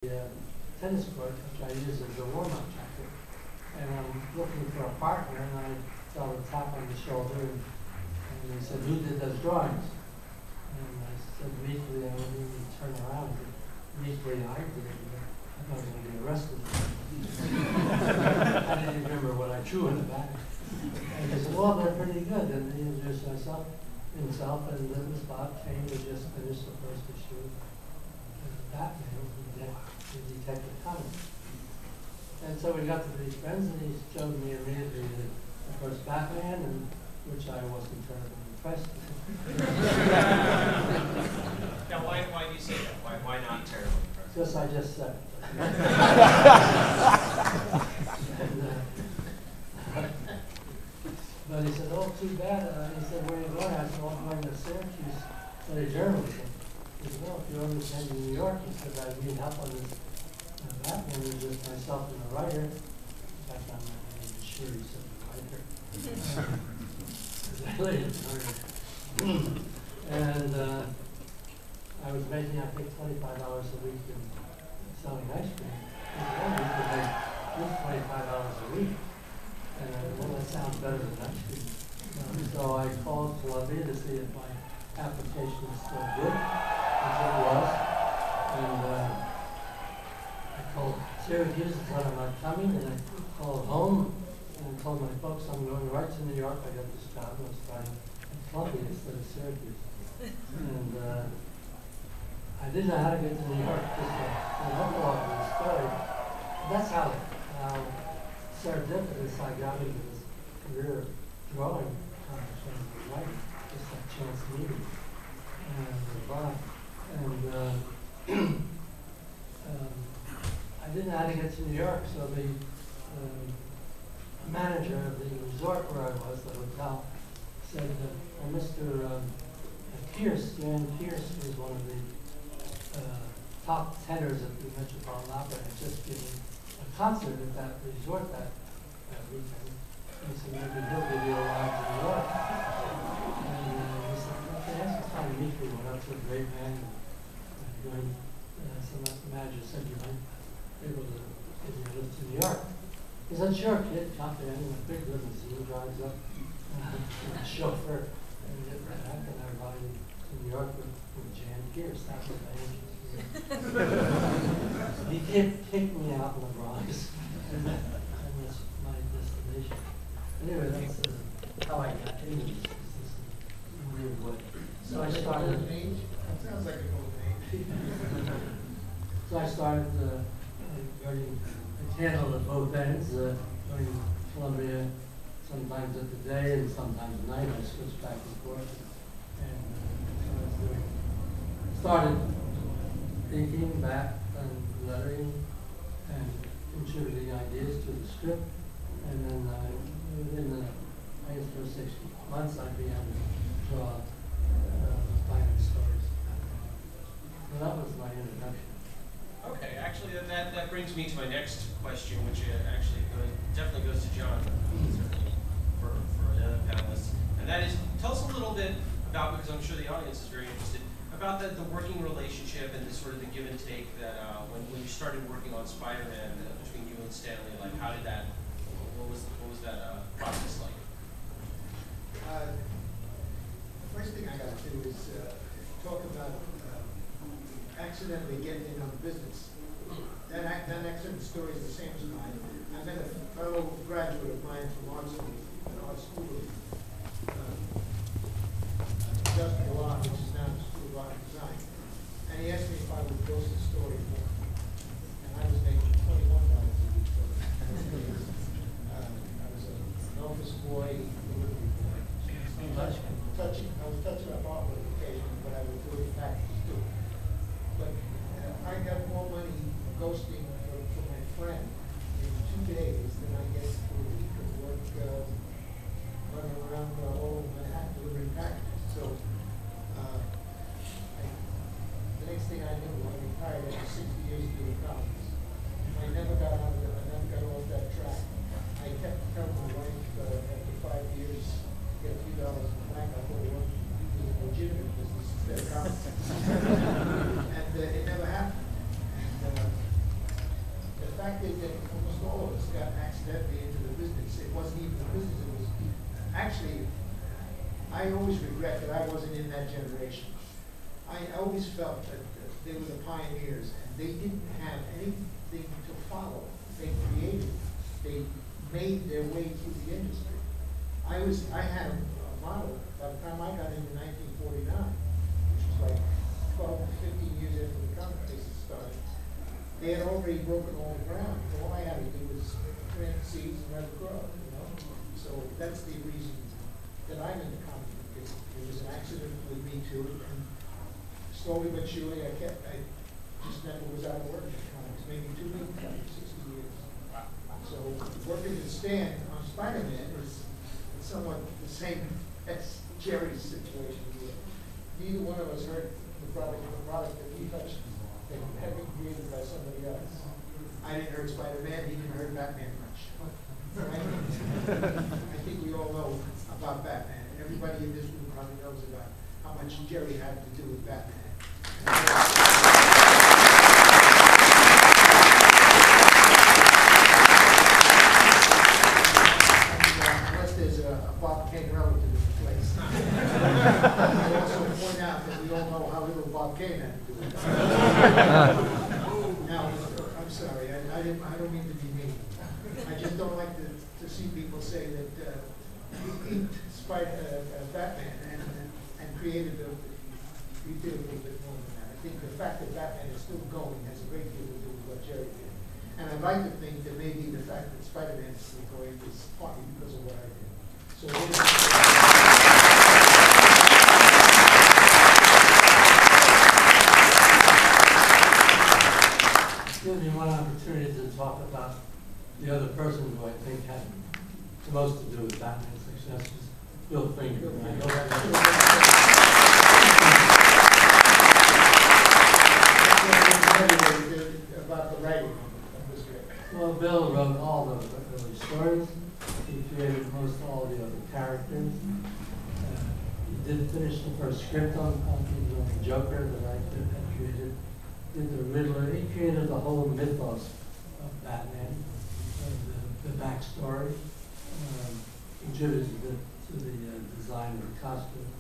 tennis court, which I use as a warm-up jacket. And I'm looking for a partner, and I felt a tap on the shoulder, and he said, "Who did those drawings?" And I said, immediately, I wouldn't even turn around. Immediately, I did it. I thought I was going to be arrested. I didn't remember what I drew in the back. And he said, "Well, they're pretty good." And he introduced himself, and then Bob Kane had just finished the first issue of Batman, the Detective Comics. And so we got to be friends, and he showed me immediately the first Batman, and which I wasn't terribly impressed with. Now, why do you say that? Why not terribly impressed? Just I just said. But he said, "Oh, too bad." He said, "Where are you going?" I said, "Well, I'm going to Syracuse study journalism." He said, "Well, if you're understanding New York," he said, "I need help on this Batman. There's just myself and a writer." In fact, I'm not even sure he said writer. And I was making, I think, $25 a week in selling ice cream. He said, "Oh, you could make just $25 a week." And well, that sounds better than ice cream. So I called Columbia to see if my application was still good, which it was. And I called Syracuse and said I'm not coming, and I called home and I told my folks I'm going right to New York. I got this job, and I was starting at Columbia instead of Syracuse. And I didn't know how to get to New York, just an epilogue of the story. That's how serendipitous I got into this career of drawing and writing, just that chance meeting. And I didn't know how to get to New York, so the manager of the resort where I was, the hotel, said, "Well, Mr. Pierce, Jan Pierce, was one of the top tenors at the Metropolitan Opera, had just given a concert at that resort that weekend." He said, "Maybe he'll give you a ride to New York." And he said, "Okay, that's fine to meet you." Went up to a great man and some manager said, "You might be able to get me a lift to New York." He said, "Sure, kid, jump in." And a big limousine drives up, with a chauffeur, and get right back, and I ride to New York with Jan Pierce. That was my interest. He kicked me out in the Bronx, and that's my destination. Anyway, that's how I got into this weird way. So I started. That sounds like a golden age. So I started writing a candle at both ends, going Columbia sometimes at the day and sometimes at night. I switched back and forth, and so I was doing. Started thinking back and lettering and contributing ideas to the script, and then within the, I guess, first 6 months, I began to draw final stories. So that was my introduction. Okay, actually, that brings me to my next question, which actually definitely goes to John, for the other panelists, and that is, tell us a little bit about, because I'm sure the audience is very interested, about the working relationship and the sort of the give and take that when you started working on Spider-Man between you and Stanley, like how did that, what was that process like? The first thing I got to do is talk about accidentally getting in on the business. That accident story is the same as mine. I met a fellow graduate of mine from art school, industrial art, which is now the School of Art and Design. And he asked me if I would ghost the story for him. And I was making $21 a week for him. I was an office boy, delivery boy. I was touching up art on occasion, but I would do it packages too. But I got more money ghosting for my friend in 2 days than I get for a week of work running around all over Manhattan delivering packages. So the next thing I knew, I retired after 60 years doing comics. I never got out of it. I never got off that track. I kept telling my wife after 5 years, get a few dollars in the bank, I thought it was a legitimate business instead of comics. And it never happened. And fact is that almost all of us got accidentally into the business. It wasn't even the business, it was actually, I always regret that I wasn't in that generation. I always felt that they were the pioneers and they didn't have anything to follow. They created, they made their way through the industry. I had a model by the time I got into 1949, which was like 12 to 15 years after the comic business started. They had already broken all the ground. All I had to do was plant seeds and let it grow, you know? So that's the reason that I'm in the comic business. It was an accident with me too, and slowly but surely I just never was out of work in comics, maybe 2 weeks, 60 years. So working with Stan on Spider-Man is somewhat the same as Jerry's situation. Neither one of us heard the product that we touched that had been created by somebody else. I didn't hurt Spider-Man, he didn't hurt Batman much. I think we all know about Batman. Everybody in this room probably knows about how much Jerry had to do with Batman. Unless there's a Bob Kane relative in the place. I also point out that we all know how little Bob Kane had to do with it. Now, I'm sorry, I don't mean to be mean. I just don't like to see people say that we inked Batman and created we did a little bit more than that. I think the fact that Batman is still going has a great deal to do with what Jerry did. And I'd like to think that maybe the fact that Spider-Man is still going is partly because of what I did. So give me one opportunity to talk about the other person who I think had the most to do with Batman's success, was Bill Finger. About the writing. Well, Bill wrote all the early stories. He created most all the other characters. He did finish the first script on the Joker that I had created. Did the Riddler. He created the whole mythos of Batman, the backstory. Contributed to the design of the costume,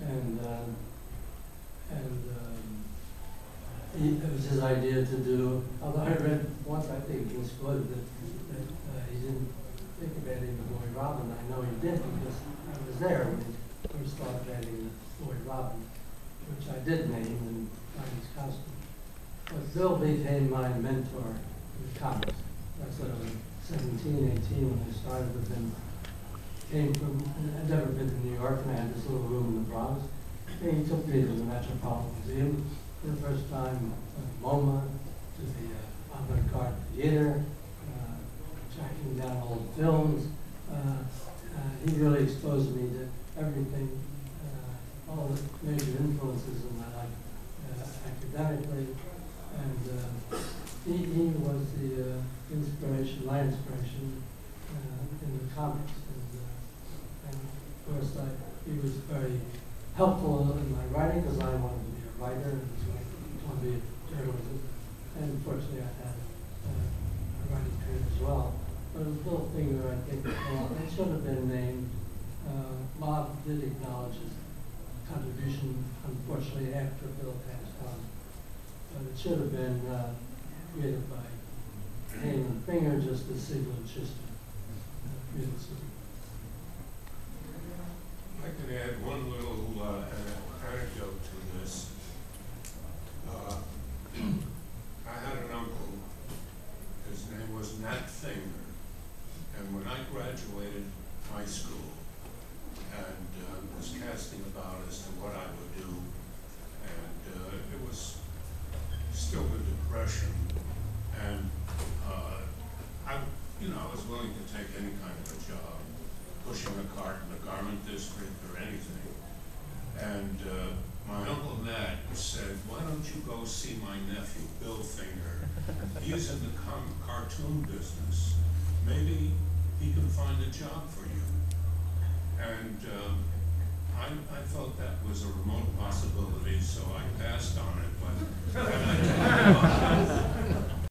and it was his idea to do. Although I read once, I think it was quoted that he didn't think of adding the Boy Robin. I know he did because I was there when he first started adding the Boy Robin, which I did name and find his costume. But Bill became my mentor in comics. That's when I was 17, 18 when I started with him. I'd never been to New York, and I had this little room in the Bronx. And he took me to the Metropolitan Museum for the first time, MoMA, to the avant-garde theater, tracking down old films. He really exposed me to everything, all the major influences in my life academically. And he was the inspiration, my inspiration in the comics. And of course, he was very helpful in my writing because I wanted to be a writer and wanted to be a journalist. And unfortunately, I had a writing career as well. But it was Bill Finger, I think, it should have been named. Bob did acknowledge his contribution, unfortunately, after Bill passed on. But it should have been created by Kane and Finger, just as Siegel and Schuster created Superman. I can add one little anecdote to this. I had an uncle, his name was Nat Finger, and when I graduated high school and was casting about as to what I would do, and it was still the Depression, and I was willing to take any kind of a job, pushing a cart in the garment district or anything. And my uncle Nat said, "Why don't you go see my nephew, Bill Finger? He's in the cartoon business. Maybe he can find a job for you." And I thought that was a remote possibility, so I passed on it. But